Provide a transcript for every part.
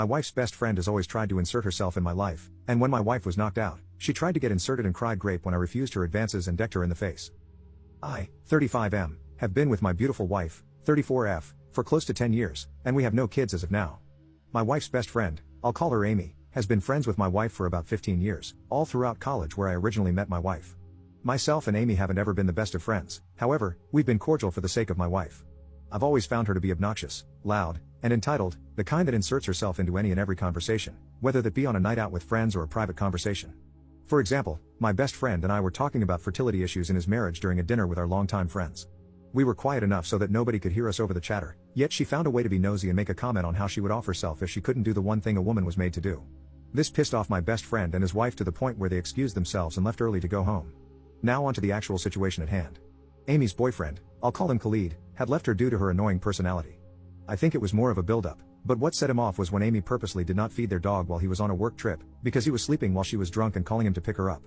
My wife's best friend has always tried to insert herself in my life, and when my wife was knocked out, she tried to get inserted and cried grape when I refused her advances and decked her in the face. I, 35M, have been with my beautiful wife, 34F, for close to 10 years, and we have no kids as of now. My wife's best friend, I'll call her Amy, has been friends with my wife for about 15 years, all throughout college where I originally met my wife. Myself and Amy haven't ever been the best of friends, however, we've been cordial for the sake of my wife. I've always found her to be obnoxious, loud, and entitled, the kind that inserts herself into any and every conversation, whether that be on a night out with friends or a private conversation. For example, my best friend and I were talking about fertility issues in his marriage during a dinner with our longtime friends. We were quiet enough so that nobody could hear us over the chatter, yet she found a way to be nosy and make a comment on how she would off herself if she couldn't do the one thing a woman was made to do. This pissed off my best friend and his wife to the point where they excused themselves and left early to go home. Now on to the actual situation at hand. Amy's boyfriend, I'll call him Khalid, had left her due to her annoying personality. I think it was more of a build-up, but what set him off was when Amy purposely did not feed their dog while he was on a work trip, because he was sleeping while she was drunk and calling him to pick her up.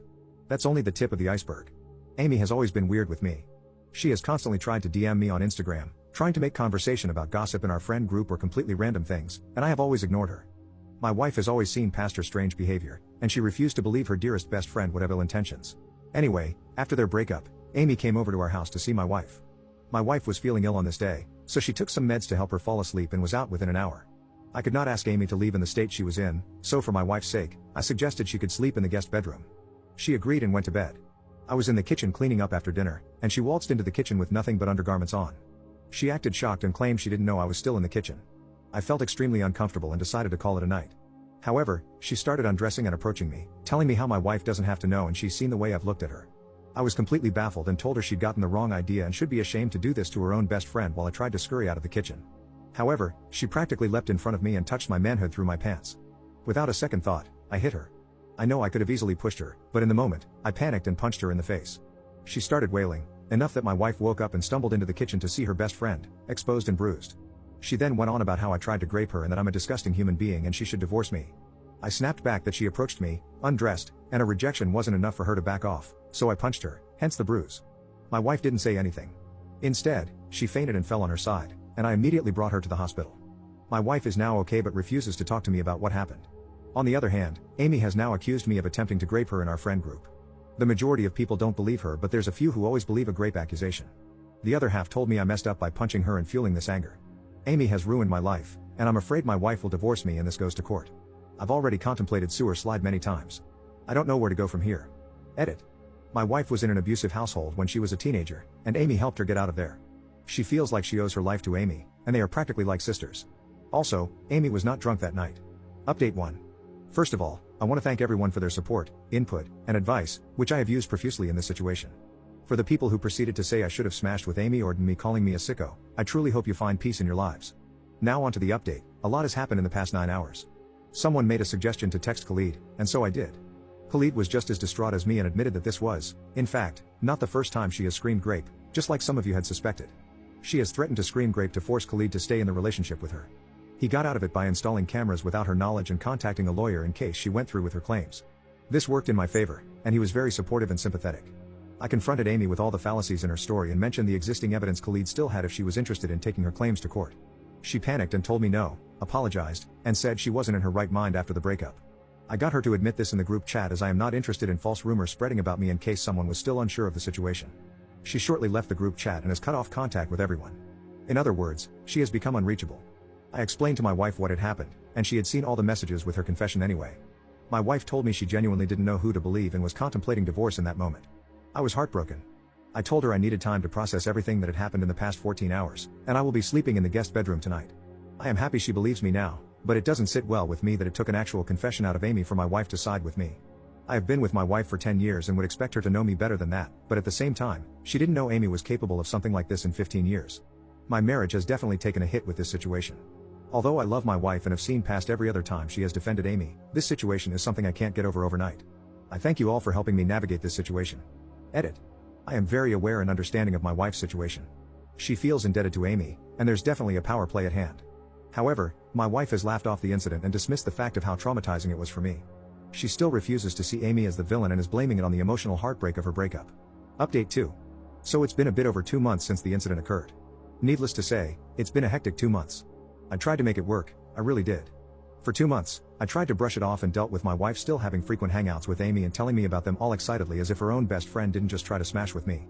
That's only the tip of the iceberg. Amy has always been weird with me. She has constantly tried to DM me on Instagram, trying to make conversation about gossip in our friend group or completely random things, and I have always ignored her. My wife has always seen past her strange behavior, and she refused to believe her dearest best friend would have ill intentions. Anyway, after their breakup, Amy came over to our house to see my wife. My wife was feeling ill on this day, so she took some meds to help her fall asleep and was out within an hour. I could not ask Amy to leave in the state she was in, so for my wife's sake, I suggested she could sleep in the guest bedroom. She agreed and went to bed. I was in the kitchen cleaning up after dinner, and she waltzed into the kitchen with nothing but undergarments on. She acted shocked and claimed she didn't know I was still in the kitchen. I felt extremely uncomfortable and decided to call it a night. However, she started undressing and approaching me, telling me how my wife doesn't have to know and she's seen the way I've looked at her. I was completely baffled and told her she'd gotten the wrong idea and should be ashamed to do this to her own best friend while I tried to scurry out of the kitchen. However, she practically leapt in front of me and touched my manhood through my pants. Without a second thought, I hit her. I know I could have easily pushed her, but in the moment, I panicked and punched her in the face. She started wailing, enough that my wife woke up and stumbled into the kitchen to see her best friend, exposed and bruised. She then went on about how I tried to grape her and that I'm a disgusting human being and she should divorce me. I snapped back that she approached me, undressed, and a rejection wasn't enough for her to back off, so I punched her, hence the bruise. My wife didn't say anything. Instead, she fainted and fell on her side, and I immediately brought her to the hospital. My wife is now okay but refuses to talk to me about what happened. On the other hand, Amy has now accused me of attempting to grape her in our friend group. The majority of people don't believe her, but there's a few who always believe a grape accusation. The other half told me I messed up by punching her and fueling this anger. Amy has ruined my life, and I'm afraid my wife will divorce me and this goes to court. I've already contemplated sewer slide many times. I don't know where to go from here. Edit. My wife was in an abusive household when she was a teenager, and Amy helped her get out of there. She feels like she owes her life to Amy, and they are practically like sisters. Also, Amy was not drunk that night. Update 1. First of all, I want to thank everyone for their support, input, and advice, which I have used profusely in this situation. For the people who proceeded to say I should have smashed with Amy or me calling me a sicko, I truly hope you find peace in your lives. Now on to the update. A lot has happened in the past 9 hours. Someone made a suggestion to text Khalid, and so I did. Khalid was just as distraught as me and admitted that this was, in fact, not the first time she has screamed grape, just like some of you had suspected. She has threatened to scream grape to force Khalid to stay in the relationship with her. He got out of it by installing cameras without her knowledge and contacting a lawyer in case she went through with her claims. This worked in my favor, and he was very supportive and sympathetic. I confronted Amy with all the fallacies in her story and mentioned the existing evidence Khalid still had if she was interested in taking her claims to court. She panicked and told me no, apologized, and said she wasn't in her right mind after the breakup. I got her to admit this in the group chat as I am not interested in false rumors spreading about me in case someone was still unsure of the situation. She shortly left the group chat and has cut off contact with everyone. In other words, she has become unreachable. I explained to my wife what had happened, and she had seen all the messages with her confession anyway. My wife told me she genuinely didn't know who to believe and was contemplating divorce in that moment. I was heartbroken. I told her I needed time to process everything that had happened in the past 14 hours, and I will be sleeping in the guest bedroom tonight. I am happy she believes me now, but it doesn't sit well with me that it took an actual confession out of Amy for my wife to side with me. I have been with my wife for 10 years and would expect her to know me better than that, but at the same time, she didn't know Amy was capable of something like this in 15 years. My marriage has definitely taken a hit with this situation. Although I love my wife and have seen past every other time she has defended Amy, this situation is something I can't get over overnight. I thank you all for helping me navigate this situation. Edit. I am very aware and understanding of my wife's situation. She feels indebted to Amy, and there's definitely a power play at hand. However, my wife has laughed off the incident and dismissed the fact of how traumatizing it was for me. She still refuses to see Amy as the villain and is blaming it on the emotional heartbreak of her breakup. Update 2. So it's been a bit over 2 months since the incident occurred. Needless to say, it's been a hectic 2 months. I tried to make it work, I really did. For 2 months, I tried to brush it off and dealt with my wife still having frequent hangouts with Amy and telling me about them all excitedly as if her own best friend didn't just try to smash with me.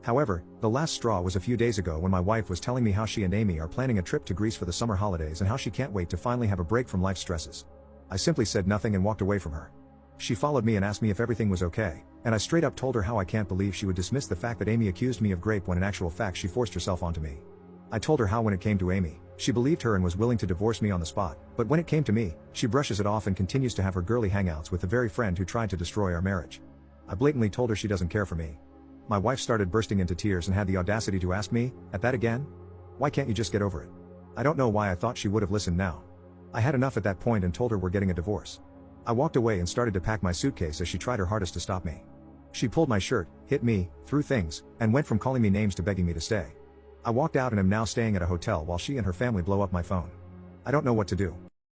However, the last straw was a few days ago when my wife was telling me how she and Amy are planning a trip to Greece for the summer holidays and how she can't wait to finally have a break from life's stresses. I simply said nothing and walked away from her. She followed me and asked me if everything was okay, and I straight up told her how I can't believe she would dismiss the fact that Amy accused me of grape when in actual fact she forced herself onto me. I told her how when it came to Amy, she believed her and was willing to divorce me on the spot, but when it came to me, she brushes it off and continues to have her girly hangouts with the very friend who tried to destroy our marriage. I blatantly told her she doesn't care for me. My wife started bursting into tears and had the audacity to ask me, at that again? Why can't you just get over it? I don't know why I thought she would have listened now. I had enough at that point and told her we're getting a divorce. I walked away and started to pack my suitcase as she tried her hardest to stop me. She pulled my shirt, hit me, threw things, and went from calling me names to begging me to stay. I walked out and am now staying at a hotel while she and her family blow up my phone. I don't know what to do.